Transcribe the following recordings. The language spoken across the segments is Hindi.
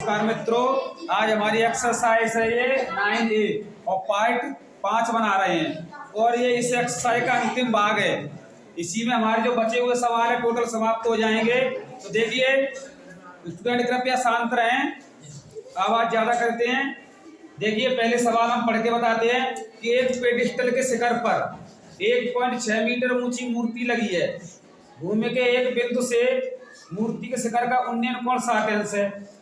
नमस्कार मित्रों, आज हमारी एक्सरसाइज है ये 9A और पार्ट 5 बना रहे हैं और ये इस एक्सरसाइज का अंतिम भाग है। इसी में हमारे जो बचे हुए सवाल है टोटल समाप्त हो जाएंगे। तो देखिए स्टूडेंट कृपया शांत रहें, आवाज ज्यादा करते हैं। देखिए पहले सवाल हम पढ़ के बताते हैं कि एक पेडिस्टल के शिखर पर 1.6 मीटर ऊंची मूर्ति लगी है। भूमि के एक बिंदु से मूर्ति के शिखर का उन्नयन कोण 60 अंश है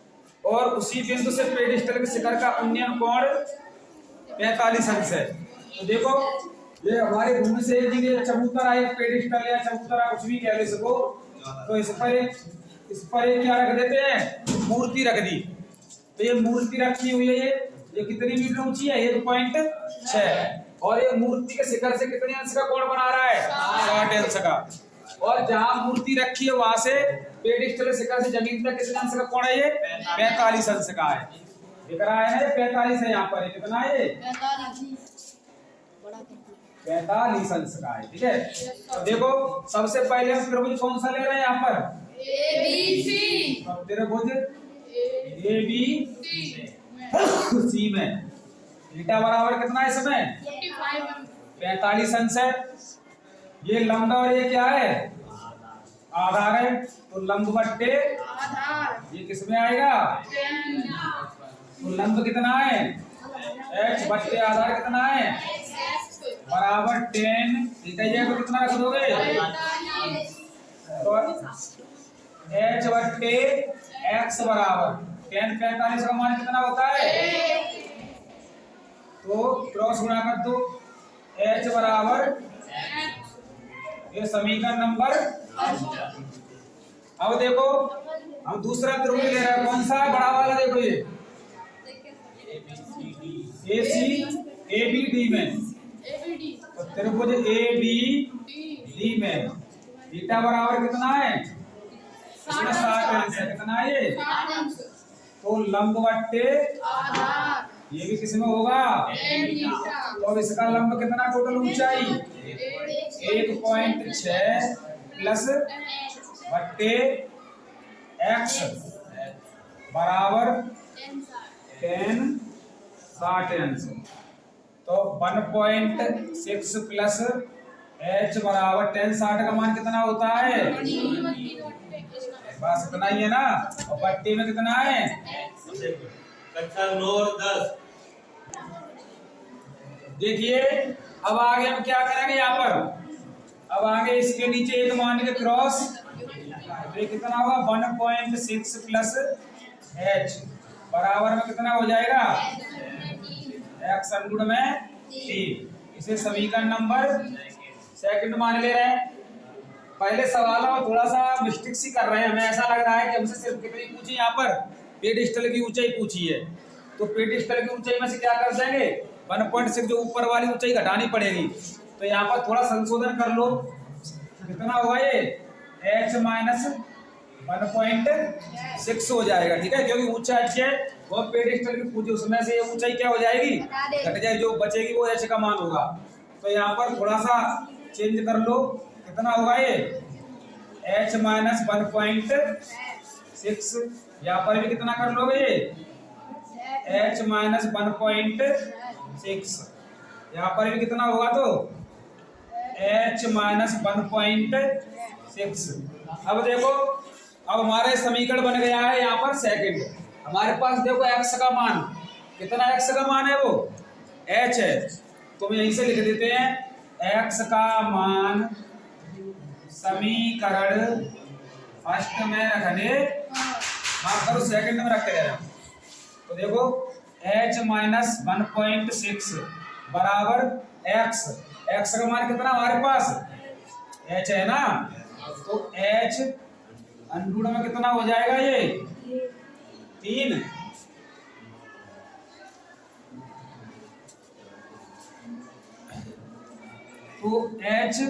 और उसी बिंदु से पेडिस्टल के शिखर का उन्नयन कोण 45 अंश है। तो देखो ये हमारे भूमि से एक चबूतरा है, पेडिस्टल या चबूतरा कुछ भी कह ले सको। तो इस पर एक क्या रख देते हैं, मूर्ति रख दी। तो ये मूर्ति रखी हुई है, ये कितनी मीटर ऊंची है, 1.6 और ये मूर्ति के शिखर से कितने अंश का कोण बना रहा है, 60 अंश का। और जहां मूर्ति रखी है वहां से पेडिस्टल शिखर से जमीन तक कितने अंश का कोण है, ये 45 अंश का है। दिख रहा है ना, 45 है यहाँ पर, कितना है, 45 अंश का है। ठीक है, तो देखो सबसे पहले हम त्रिभुज कौन सा ले रहे हैं यहाँ पर, ABC। त्रिभुज ABC में थीटा बराबर कितना है इसमें, 45 अंश है। ये लंब और ये क्या है, आधार है। तो लंब बट्टे आधार ये किसमें आएगा, तो लंब कितना है, h बट्टे आधार कितना है, बराबर 10। ठीक है, ये को कितना रख दोगे, तो h बट्टे x बराबर 10। 45 का मान कितना होता है, तो क्रॉस गुणा कर दो, h बराबर, ये समीकरण नंबर। अब देखो हम दूसरा त्रिभुज ले रहे हैं, कौन सा है, बड़ा वाला। देखो ये ABD में, तो त्रिभुज ABD में थीटा बराबर कितना है, इसमें 60 अंश है। कितना है ये, तो लंब बट्टे ये भी किसमें होगा, तो इसका लंब कितना, टोटल ऊंचाई 1.6 प्लस बट्टे x बराबर 10 60 अंश। तो 1.6 प्लस h बराबर 10 60 का मान कितना होता है, बस इतना ही है ना। और बट्टे में कितना है, कक्षा 9 और 10। देखिए अब आगे हम क्या करेंगे यहाँ पर, अब आगे इसके नीचे एक मान के क्रॉस, तो ये कितना होगा 1.6 प्लस h बराबर में कितना हो जाएगा, x अनुगुण में 3। इसे समीकरण नंबर सेकंड मान ले रहे हैं। पहले सवालों में थोड़ा सा मिस्टेक सी कर रहे हैं, हमें ऐसा लग रहा है कि हमसे सिर्फ कितनी पूछी, यहाँ पर पेडिस्टल की ऊंचाई पूछी है। तो पेडिस्टल की ऊंचाई में से क्या कर देंगे, 1.6 जो ऊपर वाली ऊंचाई घटानी पड़ेगी। तो यहाँ पर थोड़ा संशोधन कर लो, कितना होगा ये, h माइनस 1.6 हो जाएगा। ठीक है, क्योंकि ऊंचाई है वो पेडिस्टल की पूछी, उसमें से ये ऊंचाई क्या हो जाएगी, घट जाएगी, जो बचेगी वो h का मान होगा। तो यहाँ पर थोड़ा सा चेंज कर लो, कितना होगा ये, h माइनस 1.6। यहाँ पर भी कितना कर लोगे ये, h माइनस 1.6। यहाँ पर भी कितना होगा, तो h माइनस 1.6। अब देखो अब हमारे समीकरण बन गया है यहाँ पर सेकंड। हमारे पास देखो x का मान कितना, x का मान है वो h है, तो हम यहीं से लिख देते हैं x का मान समीकरण फर्स्ट में रखने, माफ करो सेकंड में रख देना। तो देखो h माइनस 1.6 बराबर x का मान कितना हमारे पास, h है ना, तो h अनुगुण में कितना हो जाएगा ये 3। तो h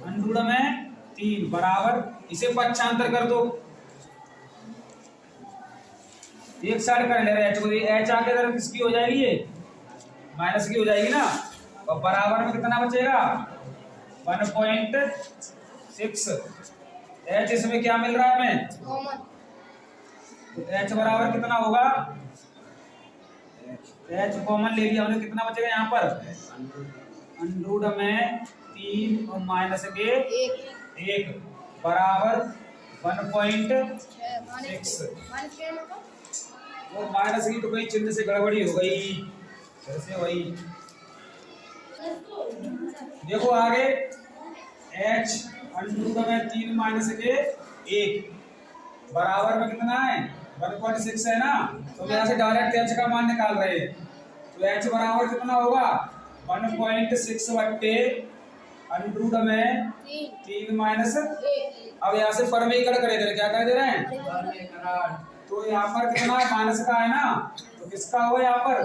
अनुगुण में 3 बराबर, इसे पक्षांतर कर दो, एक साइड कर ले रहे h को, h आगे तरफ किसकी हो जाएगी, ये माइनस की हो जाएगी ना। और बराबर में कितना बचेगा, 1.6। h इसमें क्या मिल रहा है हमें, तो h बराबर कितना होगा, h कॉमन ले लिया हमने, कितना बचेगा यहाँ पर अंडरूट में 3 और माइनस के 1 बराबर 1.6। वो माइनस की तो कोई चिन्ह से गड़बड़ी हो गई, जैसे वही देखो आगे h अंडरूट में 3 माइनस के 1 बराबर में कितना है 1.6 है ना, तो यहाँ से डायरेक्ट h का मान निकाल रहे हैं। तो h बराबर कितना होगा 1.6 बट्टे अंडरूट में 3 माइनस। अब यहाँ से परमेकरण करे दे रहे, क्या कर दे रहे हैं, तो यहाँ पर कितना है माइनस का है ना, तो किसका होगा यहाँ पर,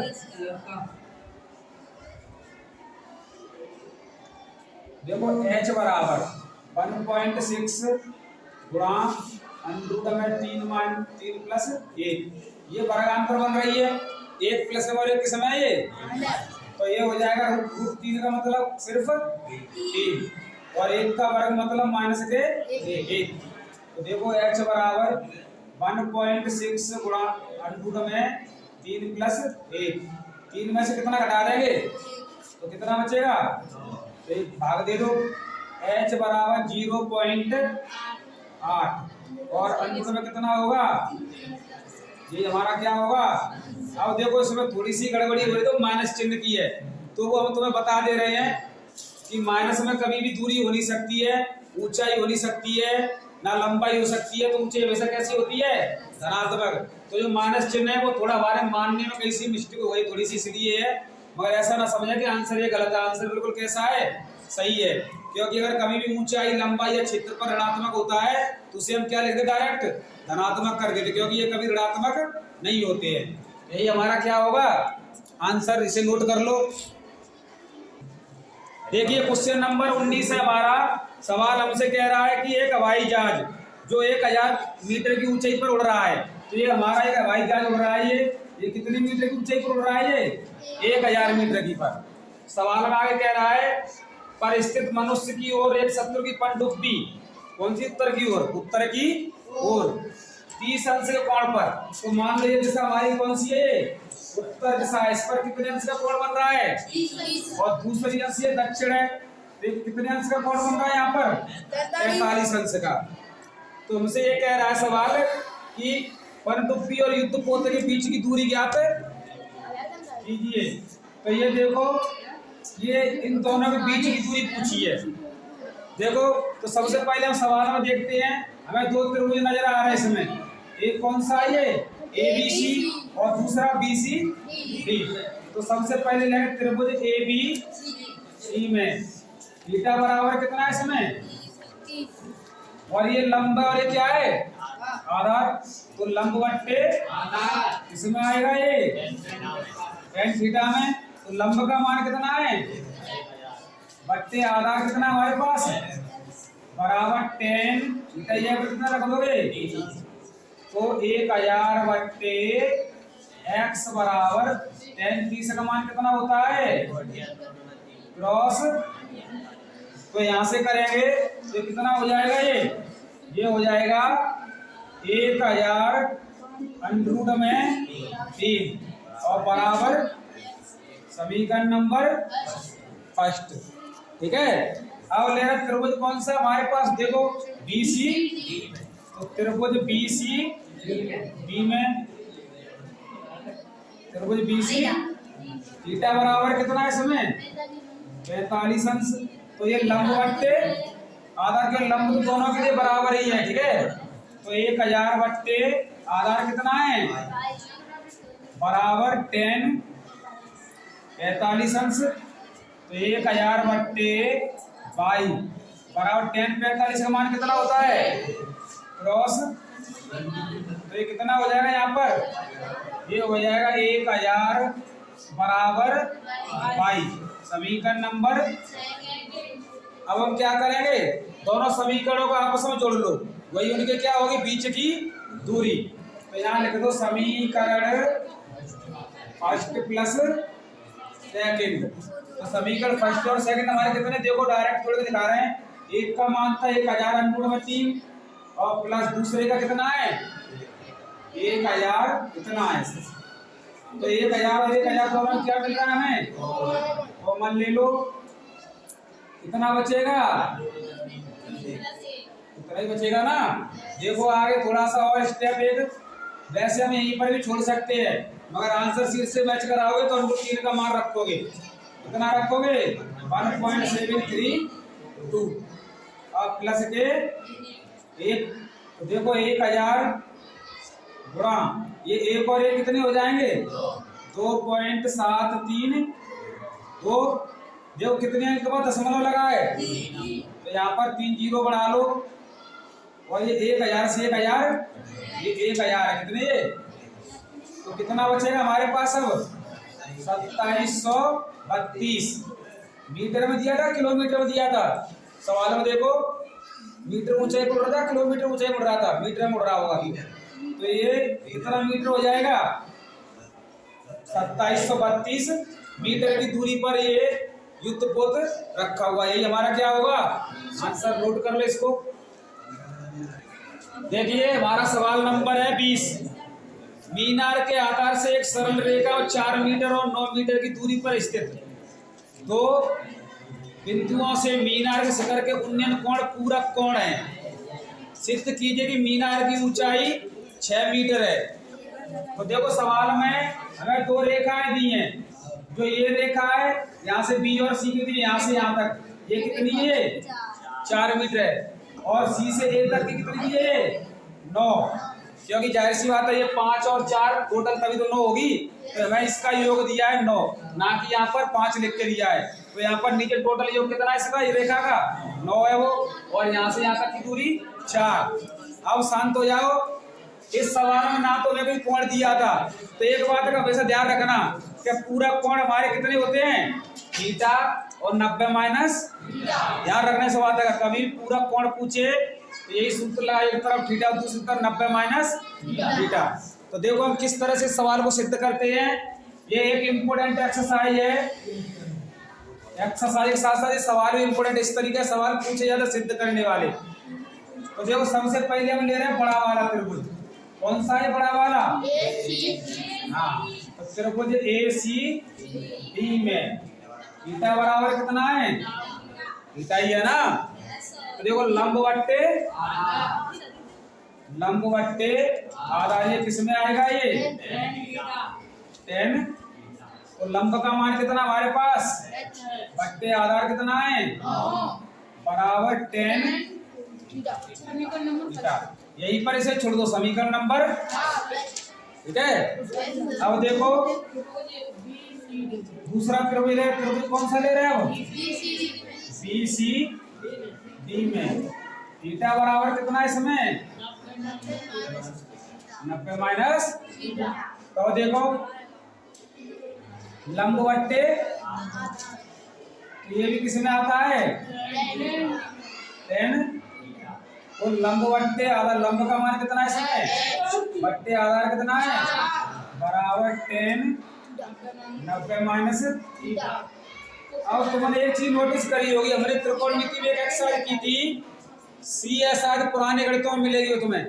देखो h बराबर 1.6 गुणा अंडरूट में 3 प्लस 1, ये वर्गांतर बन रही है, 1 प्लस और 1 किस में ये, तो ये हो जाएगा रूट 3 का मतलब सिर्फ 3 और 1 का वर्ग मतलब माइनस के 1। तो देखो h बराबर 1.6 गुणा अंडरूट में 3 प्लस 1, 3 में से कितना घटा देंगे तो कितना बचेगा, तो एक भाग दे दो, h बराबर 0.8 और अंडरूट में कितना होगा, ये हमारा क्या होगा। अब देखो इसमें थोड़ी सी गड़बड़ी हो रही, तो माइनस चिन्ह की है, तो वो हम तुम्हें बता दे रहे हैं कि माइनस में कभी भी दूरी हो नहीं सकती है, ऊंचाई हो नहीं सकती है, ना लंबाई हो सकती है, तो ऊंचाई हमेशा कैसी होती है धनात्मक। तो जो माइनस चिन्ह है वो थोड़ा हमारे मानने में कैसी मिस्टेक हो गई थोड़ी सी, इसलिए है, मगर ऐसा ना समझे कि आंसर ये गलत है, आंसर बिल्कुल कैसा है सही है। क्योंकि अगर कभी भी ऊंचाई लंबाई या क्षेत्र पर ऋणात्मक होता है तो उसे हम क्या लिख देते, डायरेक्ट धनात्मक कर देते, क्योंकि ये कभी ऋणात्मक नहीं होते हैं। यही हमारा क्या होगा आंसर, इसे नोट कर लो। देखिए क्वेश्चन नंबर 19 है हमारा, सवाल हमसे कह रहा है कि एक हवाई जहाज जो 1000 मीटर की ऊंचाई पर उड़ रहा है, तो ये हमारा एक हवाई जहाज उड़ रहा है, ये कितनी मीटर की ऊंचाई पर उड़ रहा है, ये 1000 मीटर की पर। सवाल में आगे कह रहा है पर स्थित मनुष्य की ओर एक शत्रु की पनडुब्बी कौन सी उत्तर की ओर, उत्तर की ओर 30 अंश के कोण पर, तो मान लो ये दिशा हमारी कौन सी है, उत्तर दिशा है, इस पर कितने अंश का कोण बन रहा है, और दूसरी अंश ये दक्षिण है, तो कितने अंश का कोण बन रहा है यहाँ पर 43 अंश का। तो हमसे ये कह रहा है सवाल कि पनडुब्बी और युद्धपोत के बीच की दूरी ज्ञात कीजिए। तो ये देखो ये इन दोनों के बीच की दूरी पूछी है। देखो तो सबसे पहले हम सवाल में देखते हैं, हमें दो त्रिभुज नजर आ रहे हैं इसमें, एक कौन सा है ये ABC और दूसरा BCD। तो सबसे पहले लेंगे त्रिभुज ABC में थीटा बराबर कितना है इसमें, और ये लंबा और ये क्या है आधार, तो लंब बट्टे इसमें आएगा ये tan थीटा में, तो लंब का मान कितना है बट्टे आधार कितना हमारे पास बराबर tan थीटा, ये कितना रख दोगे, तो 1000 बट्टे x बराबर tan थीटा का मान कितना होता है क्रॉस, तो यहाँ से करेंगे तो कितना हो जाएगा, ये हो जाएगा 1000 अंडरूट में 3 और बराबर समीकरण नंबर फर्स्ट। ठीक है, अब लेना त्रिभुज कौन सा हमारे पास, देखो BC, तो त्रिभुज BCD में त्रिभुज BC थीटा बराबर कितना है इसमें 45 अंश, तो ये लंब बट्टे आधार के लंब तो दोनों के लिए बराबर ही है। ठीक है, तो 1000 बट्टे आधार कितना है बराबर tan 45 अंश, तो 1000 बट्टे 22 बराबर tan 45 का मान कितना होता है क्रॉस, तो ये कितना हो जाएगा यहाँ पर, ये हो जाएगा 1000 बराबर 22 समीकरण नंबर। अब हम क्या करेंगे, दोनों समीकरणों को आपस में जोड़ लो, वही उनके क्या होगी बीच की दूरी। तो यहाँ लिख दो समीकरण फर्स्ट प्लस सेकंड, तो समीकरण फर्स्ट और सेकंड हमारे कितने, देखो डायरेक्ट जोड़ के दिखा रहे हैं, एक का मान था 1000 अंडरूट में 3 और प्लस दूसरे का कितना है 1000 इतना है। तो 1000 और 1000 दोनों क्या मिल रहा है हमें? कॉमन ले लो, कितना बचेगा? इतना ही बचेगा ना। देखो आगे थोड़ा सा और स्टेप एक, वैसे हम यहीं पर भी छोड़ सकते हैं, मगर आंसर शीट से मैच कराओगे तो हमको 3 का मान रखोगे। कितना रखोगे? 1.732 और प्लस के 1। तो देखो 1000 गुणा ये 1 और 1 कितने हो जाएंगे? 2.73। तो देखो कितने के बाद दशमलव लगा है, तो यहाँ पर 3 जीरो बढ़ा लो, और ये 1000 से 1000, ये 1000 है। कितने ये? तो कितना बचेगा हमारे पास अब? 2732। मीटर में दिया था, किलोमीटर में दिया था? सवाल में देखो मीटर ऊंचाई मुड़ रहा था, किलोमीटर ऊंचाई मुड़ रहा था, मीटर मुड़ रहा होगा। तो ये कितना मीटर हो जाएगा? 2732 मीटर की दूरी पर ये युद्धपोत रखा हुआ। यही हमारा क्या होगा आंसर। नोट कर लो इसको। देखिए हमारा सवाल नंबर है 20। मीनार के आधार से एक सरल रेखा और 4 मीटर और 9 मीटर की दूरी पर स्थित दो बिंदुओं से मीनार के शिखर के उन्नयन कोण पूरक कोण है। सिद्ध कीजिए कि मीनार की ऊंचाई 6 मीटर है। तो देखो सवाल में हमें 2 रेखाएं दी हैं। जो ये रेखा है यहाँ से बी और सी की, यहाँ से यहाँ तक ये कितनी है? 4 मीटर है। और सी से ए तक की कितनी है? 9। क्योंकि जाहिर सी बात है ये 5 और 4 टोटल तभी तो 9 होगी। तो हमें इसका योग दिया है 9, ना कि यहाँ पर 5 लिख के दिया है। तो यहाँ पर नीचे टोटल योग कितना है इसका? ये रेखा का 9 है वो, और यहाँ से यहाँ तक की दूरी 4। अब शांत हो जाओ। इस सवाल में ना तो हमें कोई कोण दिया था, तो एक बात का हमेशा ध्यान रखना कि पूरा कोण हमारे कितने होते हैं? थीटा और 90 माइनस। ध्यान रखने से बात है, कभी पूरा कोण पूछे तो यही सूत्र लगा, एक तरफ थीटा दूसरी तरफ 90 माइनस थीटा। तो देखो हम किस तरह से सवाल को सिद्ध करते हैं। ये एक इम्पोर्टेंट एक्सरसाइज है। एक्सरसाइज के साथ साथ ये सवाल भी इम्पोर्टेंट, इस तरीके से सवाल पूछे जाते सिद्ध करने वाले। तो देखो सबसे पहले हम ले रहे हैं बड़ा वाला त्रिभुज। कौन सा है बड़ा वाला? हाँ, तो त्रिभुज ACD में थीटा बराबर कितना है? थीटा ही है ना। तो देखो लंब बट्टे आधा, ये किसमें आएगा? ये 10। तो लंब का मान कितना हमारे पास? बट्टे आधार कितना है? बराबर 10 थीटा। यहीं पर इसे छोड़ दो, समीकरण नंबर। ठीक है। अब देखो दूसरा त्रिभुज है, त्रिभुज कौन सा ले रहे हो? BCD में थीटा बराबर कितना है इसमें? 90 माइनस। तो देखो लंब बट्टे, ये भी किसमें आता है? 10। तो लंब बट्टे आधा, लंब का मान कितना है इसमें? बट्टे आधार कितना है? बराबर 10 90 माइनस थीटा। अब तुमने एक चीज नोटिस करी होगी, हमने त्रिकोणमिति में एक एक्सरसाइज की थी, CSR पुराने गणितों में मिलेगी तुम्हें।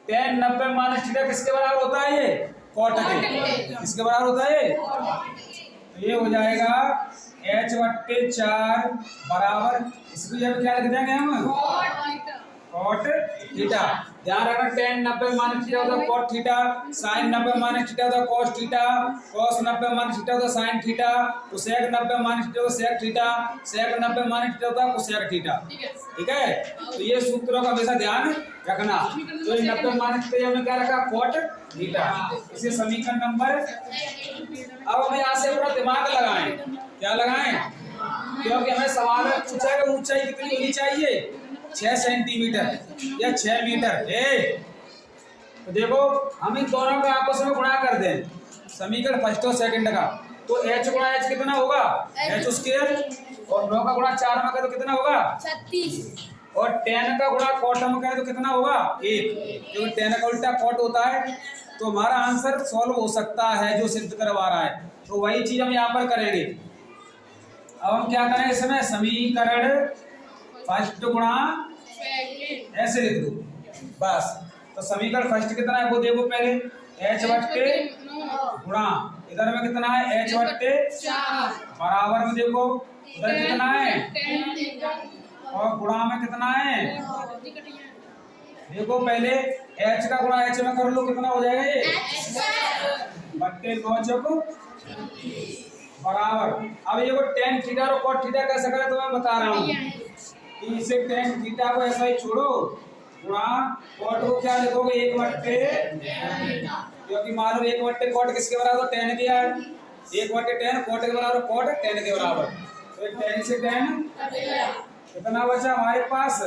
10 90 माइनस थीटा किसके बराबर होता है? ये कॉट के। किसके बराबर होता है? तो ये हो जाएगा H/4 बराबर, इसको जब क्या लिख देंगे हम? Cot theta. ध्यान रखना 10 90 माइनस थीटा होता है cot theta, sine 90 minus theta होता है cos theta, cos 90 minus theta होता है sine theta, cosec 90 minus theta होता है sec theta, sec 90 minus theta होता है कोसेक थीटा। ठीक है। तो ये सूत्रों का हमेशा ध्यान रखना। तो ये 90 माइनस थीटा हमने क्या रखा? Cot theta. इसे समीकरण नंबर। अब हमें यहाँ से अपना दिमाग लगाएं। क्या लगाएं? क्योंकि हमें सवाल में पूछा है ऊंचाई कितनी होनी चाहिए? 6 सेंटीमीटर या 6 मीटर। तो देखो हम इन दोनों का आपस में गुणा कर दें, समीकरण फर्स्ट और सेकंड का। तो H गुणा H कितना होगा? H स्क्वायर, और 9 का गुणा 4 में करें तो कितना होगा? 36। और 10 का गुणा कॉट में करें तो कितना होगा? 1। क्योंकि 10 का उल्टा कॉट होता है। तो हमारा आंसर सॉल्व हो सकता है जो सिद्ध करवा रहा है। तो वही चीज हम यहाँ पर करेंगे। अब हम क्या करें इसमें? समीकरण फर्स्ट गुणा ऐसे लिख दो बस। तो समीकरण फर्स्ट कितना है वो देखो पहले, एच बट्टे गुणा इधर में कितना है एच बट्टे बराबर में देखो उधर कितना है और गुणा में कितना है। देखो पहले एच का गुणा एच में कर लो, कितना हो जाएगा ये बट्टे 9 चौको बराबर। अब ये tan थीटा और cot थीटा कैसे करें तो मैं बता रहा हूँ कि इसे tan थीटा को ऐसा ही छोड़ो गुणा cot को क्या लिखोगे 1 बट्टे, क्योंकि मालूम 1 बट्टे cot किसके बराबर tan के है, 1 बट्टे tan cot के बराबर cot tan के बराबर, तो tan से tan कितना बचा हमारे पास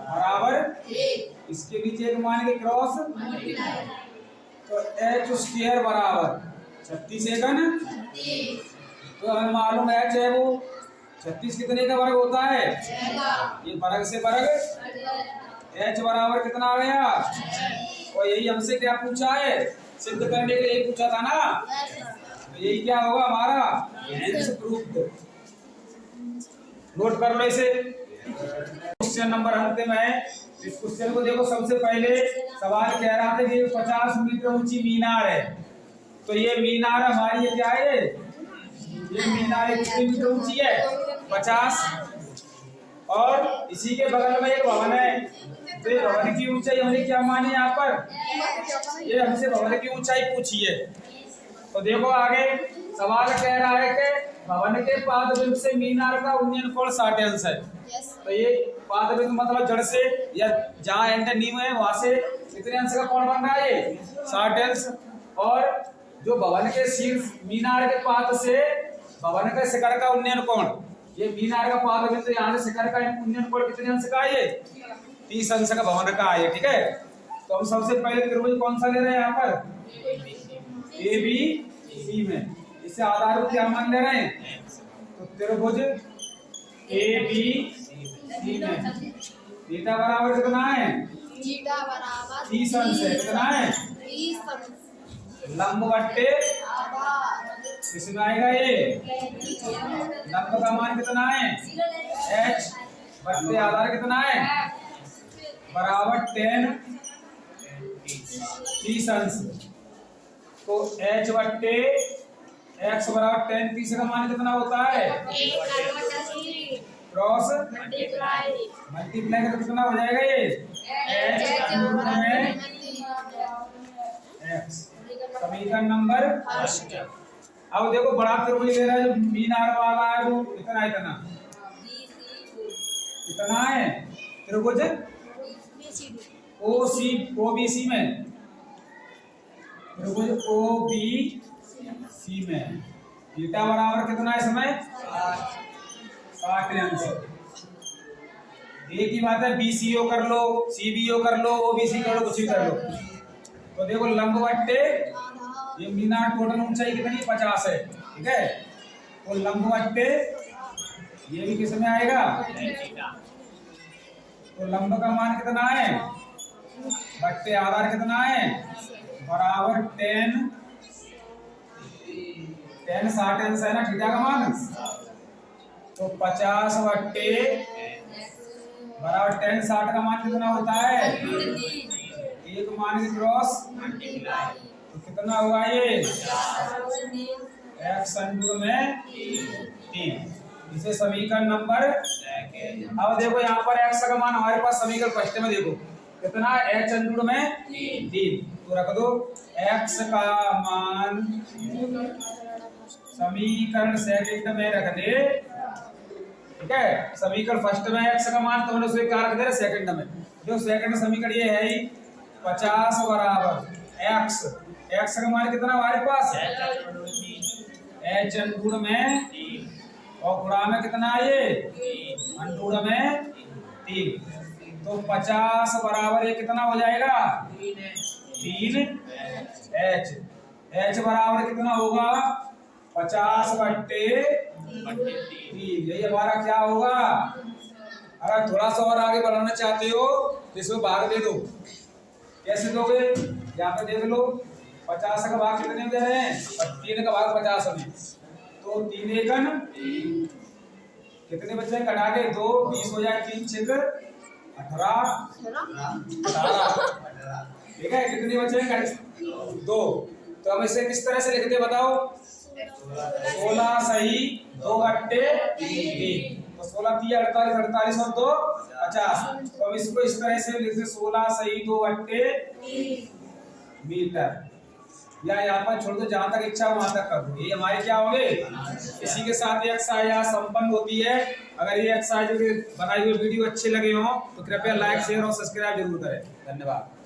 बराबर, इसके बीच एक मान के क्रॉस, तो एच स्क्वायर बराबर 36 एकन, तो हमें मालूम एच है वो 36 कितने का वर्ग होता है, ये वर्ग से वर्ग एच बराबर कितना आ गया, और यही हमसे क्या पूछा है सिद्ध करने के लिए पूछा था ना, तो यही क्या होगा हमारा हेंस प्रूफ्ड। नोट कर लो इसे। क्वेश्चन नंबर अंतिम है, इस क्वेश्चन को देखो। सबसे पहले सवाल कह रहा था कि 50 मीटर ऊंची मीनार है, तो ये मीनार हमारी ये क्या है, ये मीनार कितनी मीटर ऊंची है 50, और इसी के बगल में एक भवन है, तो ये भवन की ऊंचाई हमने क्या मानी यहाँ पर, ये हमसे भवन की ऊंचाई पूछी है। तो देखो आगे सवाल कह रहा है कि भवन के पादबिंदु से मीनार का उन्नयन कोण 60 अंश है, तो ये पादबिंदु मतलब जड़ से या जहाँ एंड नींव है वहां से कितने अंश का कोण बन रहा है 60 अंश, और जो भवन के शीर्ष मीनार के पाद से भवन के शिखर का उन्नयन कोण, ये मीनार का पादबिंदु यहाँ से शिखर का उन्नयन कोण कितने अंश का है, 30 अंश का भवन का है। ठीक है, तो हम सबसे पहले त्रिभुज कौन सा ले रहे हैं यहाँ पर ए बी सी में, इससे आधार को क्या मान ले रहे हैं, तो त्रिभुज ए बी सी में थीटा बराबर कितना है, थीटा बराबर 30 अंश है, कितना है 30 अंश, लंब बट्टे किसमें आएगा ये, लंब का मान कितना है h बट्टे आधार कितना है बराबर tan 30 अंश, तो h बट्टे x बराबर tan 30 का मान कितना होता है, क्रॉस मल्टीप्लाई करके कितना हो जाएगा ये h में x। समीकरण नंबर फर्स्ट। अब देखो बड़ा त्रिभुज ले रहा है जो मीनार वाला है वो कितना है, कितना है त्रिभुज ओबीसी में, त्रिभुज ओबीसी में थीटा बराबर कितना है समय 60 अंश। एक ही बात है बीसीओ कर लो, सीबीओ कर लो, ओबीसी कर लो, कुछ भी कर लो। तो देखो लंब बट्टे ये मीनार टोटल ऊंचाई कितनी 50 है, ठीक है, तो लंब बट्टे ये भी किस में आएगा, तो लंब का मान कितना है बट्टे आधार कितना है बराबर tan 60 अंश है ना थीटा का मान, तो 50 बट्टे बराबर tan 60 का मान कितना होता है, एक मान की क्रॉस तो कितना होगा ये x अंडूर में 3। इसे समीकरण नंबर, अब देखो यहाँ पर x का मान हमारे पास समीकरण फर्स्ट में देखो कितना h अंडूर में 3, तो रख दो x का मान समीकरण सेकंड में रख दे, ठीक है, समीकरण फर्स्ट में x का मान तो हमने उसे क्या रख दे सेकंड में, जो सेकंड समीकरण ये है ही 50 बराबर x का मान कितना हमारे पास h अंडूर में और गुणा में कितना है ये अंडूर में 3, तो 50 बराबर ये कितना हो जाएगा 3h, h बराबर कितना होगा 50 बट्टे 3, यही हमारा क्या होगा। अगर थोड़ा सा और आगे बढ़ाना चाहते हो तो इसमें भाग दे दो, कैसे दोगे यहाँ पे देख लो 50 का भाग कितने में दे रहे हैं 3 का भाग 50 में, तो 3 एकन कितने बचे कटा के 2 20 हो जाए 3 6 18 18 ठीक है। कितने बचे? 2। तो हम इसे किस तरह से लिखते बताओ? 16 सही 2 अट्टे 3। तो 16 3 48 48 और 2 50। तो अब इसको इस तरह से लिखते 16 सही 2 अट्टे मीटर, या यहाँ पर छोड़ दो, जहां तक इच्छा हो वहां तक कर दो। ये हमारे क्या होंगे? इसी के साथ ये एक्सरसाइज यहाँ संपन्न होती है। अगर ये एक्सरसाइज बनाई हुई वीडियो अच्छे लगे हो तो कृपया लाइक शेयर और सब्सक्राइब जरूर करें। धन्यवाद।